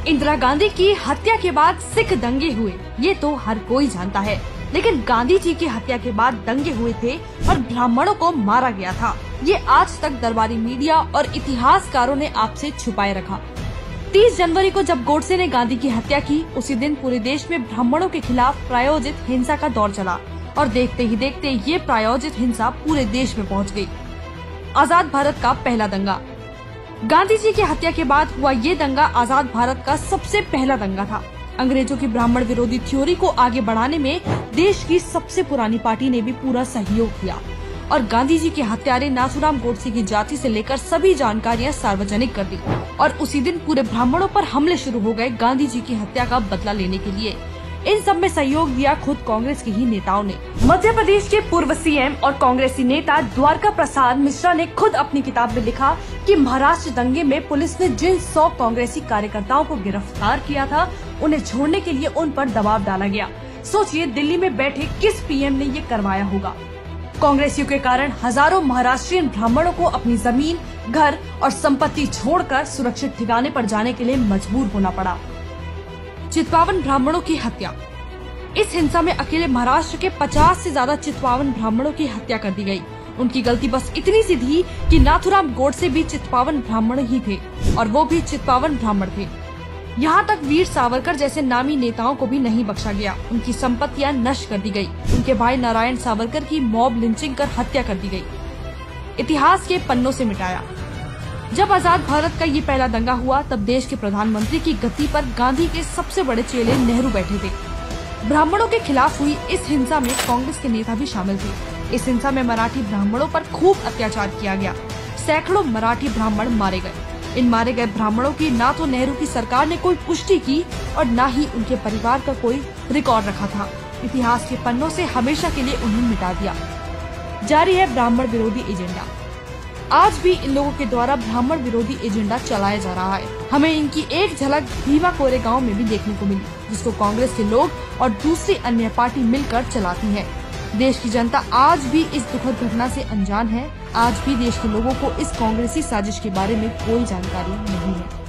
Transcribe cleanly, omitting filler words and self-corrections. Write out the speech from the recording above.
इंदिरा गांधी की हत्या के बाद सिख दंगे हुए, ये तो हर कोई जानता है। लेकिन गांधी जी की हत्या के बाद दंगे हुए थे और ब्राह्मणों को मारा गया था, ये आज तक दरबारी मीडिया और इतिहासकारों ने आपसे छुपाए रखा। 30 जनवरी को जब गोडसे ने गांधी की हत्या की, उसी दिन पूरे देश में ब्राह्मणों के खिलाफ प्रायोजित हिंसा का दौर चला और देखते ही देखते ये प्रायोजित हिंसा पूरे देश में पहुंच गई। आजाद भारत का पहला दंगा। गांधी जी की हत्या के बाद हुआ ये दंगा आजाद भारत का सबसे पहला दंगा था। अंग्रेजों की ब्राह्मण विरोधी थ्योरी को आगे बढ़ाने में देश की सबसे पुरानी पार्टी ने भी पूरा सहयोग किया और गांधी जी के हत्यारे नाथूराम गोडसे की जाति से लेकर सभी जानकारियां सार्वजनिक कर दी और उसी दिन पूरे ब्राह्मणों पर हमले शुरू हो गए गांधी जी की हत्या का बदला लेने के लिए। इन सब में सहयोग दिया खुद कांग्रेस के ही नेताओं ने। मध्य प्रदेश के पूर्व सीएम और कांग्रेसी नेता द्वारका प्रसाद मिश्रा ने खुद अपनी किताब में लिखा कि महाराष्ट्र दंगे में पुलिस ने जिन 100 कांग्रेसी कार्यकर्ताओं को गिरफ्तार किया था, उन्हें छोड़ने के लिए उन पर दबाव डाला गया। सोचिए दिल्ली में बैठे किस पीएम ने ये करवाया होगा। कांग्रेसियों के कारण हजारों महाराष्ट्रियन ब्राह्मणों को अपनी जमीन, घर और संपत्ति छोड़कर सुरक्षित ठिकाने पर जाने के लिए मजबूर होना पड़ा। चित्पावन ब्राह्मणों की हत्या। इस हिंसा में अकेले महाराष्ट्र के 50 से ज्यादा चित्पावन ब्राह्मणों की हत्या कर दी गई। उनकी गलती बस इतनी सी थी कि नाथूराम गोडसे भी चित्पावन ब्राह्मण ही थे और वो भी चित्पावन ब्राह्मण थे। यहाँ तक वीर सावरकर जैसे नामी नेताओं को भी नहीं बख्शा गया। उनकी संपत्तियां नष्ट कर दी गई। उनके भाई नारायण सावरकर की मॉब लिंचिंग कर हत्या कर दी गई। इतिहास के पन्नों से मिटाया। जब आजाद भारत का ये पहला दंगा हुआ, तब देश के प्रधानमंत्री की गद्दी पर गांधी के सबसे बड़े चेले नेहरू बैठे थे। ब्राह्मणों के खिलाफ हुई इस हिंसा में कांग्रेस के नेता भी शामिल थे। इस हिंसा में मराठी ब्राह्मणों पर खूब अत्याचार किया गया। सैकड़ों मराठी ब्राह्मण मारे गए। इन मारे गए ब्राह्मणों की ना तो नेहरू की सरकार ने कोई पुष्टि की और न ही उनके परिवार का कोई रिकॉर्ड रखा था। इतिहास के पन्नों से हमेशा के लिए उन्हें मिटा दिया। जारी है ब्राह्मण विरोधी एजेंडा। आज भी इन लोगों के द्वारा ब्राह्मण विरोधी एजेंडा चलाया जा रहा है। हमें इनकी एक झलक भीमा कोरेगांव में भी देखने को मिली, जिसको कांग्रेस के लोग और दूसरी अन्य पार्टी मिलकर चलाती है। देश की जनता आज भी इस दुखद घटना से अनजान है। आज भी देश के लोगों को इस कांग्रेसी साजिश के बारे में कोई जानकारी नहीं है।